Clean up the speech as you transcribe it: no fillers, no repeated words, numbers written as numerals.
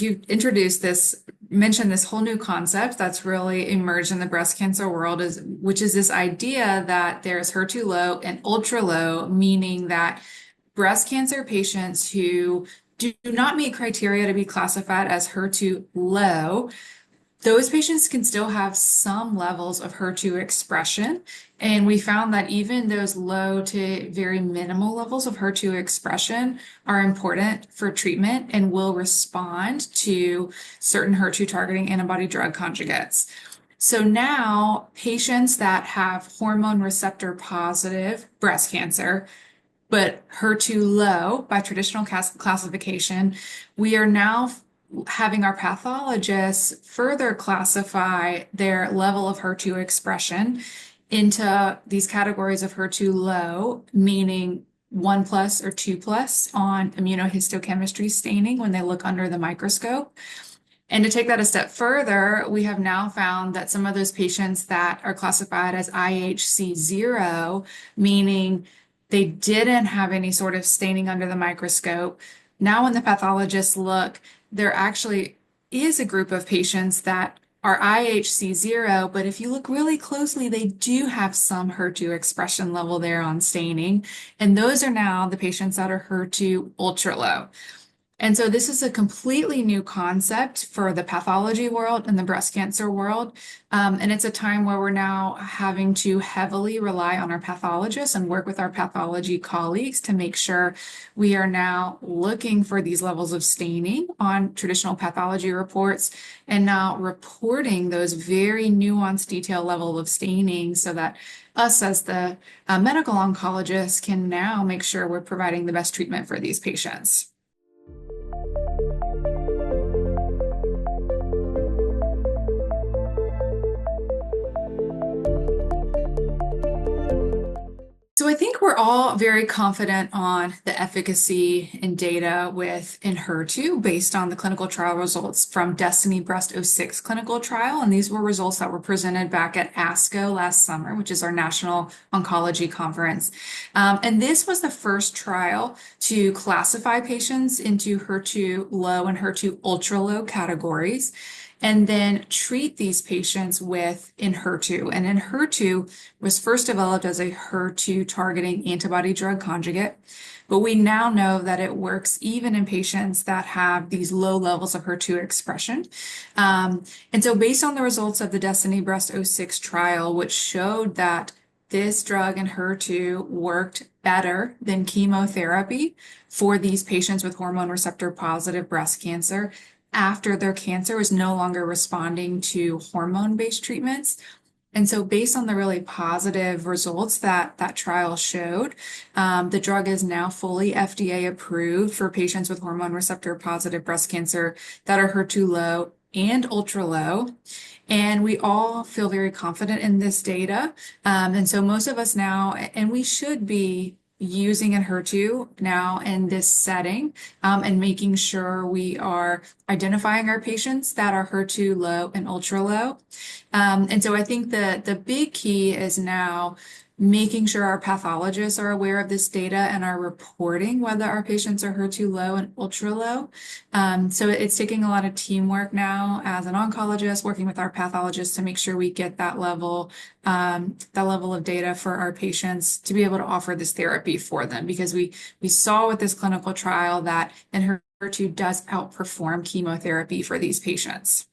you introduced this, mentioned this whole new concept that's really emerged in the breast cancer world, which is this idea that there's HER2-low and ultra-low, meaning that breast cancer patients who do not meet criteria to be classified as HER2-low, those patients can still have some levels of HER2 expression. And we found that even those low to very minimal levels of HER2 expression are important for treatment and will respond to certain HER2 targeting antibody drug conjugates. So now patients that have hormone receptor positive breast cancer, but HER2-low by traditional classification, we are now having our pathologists further classify their level of HER2 expression into these categories of HER2-low, meaning 1+ or 2+ on immunohistochemistry staining when they look under the microscope. And to take that a step further, we have now found that some of those patients that are classified as IHC0, meaning they didn't have any sort of staining under the microscope, now when the pathologists look, there actually is a group of patients that are IHC0, but if you look really closely, they do have some HER2 expression level there on staining. And those are now the patients that are HER2-ultralow. And so this is a completely new concept for the pathology world and the breast cancer world. And it's a time where we're now having to heavily rely on our pathologists and work with our pathology colleagues to make sure we are now looking for these levels of staining on traditional pathology reports and now reporting those very nuanced detail level of staining so that us as the medical oncologists can now make sure we're providing the best treatment for these patients. So I think we're all very confident on the efficacy and data with Enhertu based on the clinical trial results from DESTINY-Breast06 clinical trial. And these were results that were presented back at ASCO last summer, which is our National Oncology Conference. And this was the first trial to classify patients into HER2-low and HER2-ultralow categories, and then treat these patients with Enhertu. And Enhertu was first developed as a HER2 targeting antibody drug conjugate, but we now know that it works even in patients that have these low levels of HER2 expression. And so based on the results of the DESTINY-Breast06 trial, which showed that this drug Enhertu worked better than chemotherapy for these patients with hormone receptor positive breast cancer, after their cancer was no longer responding to hormone-based treatments. And so based on the really positive results that that trial showed, the drug is now fully FDA approved for patients with hormone receptor positive breast cancer that are HER2-low and ultra-low. And we all feel very confident in this data. And so most of us now, and we should be using Enhertu now in this setting and making sure we are identifying our patients that are HER2-low and ultra-low. And so I think the big key is now making sure our pathologists are aware of this data and are reporting whether our patients are HER2-low and ultra-low. So it's taking a lot of teamwork now as an oncologist, working with our pathologists to make sure we get that level of data for our patients to be able to offer this therapy for them, because we saw with this clinical trial that Enhertu does outperform chemotherapy for these patients.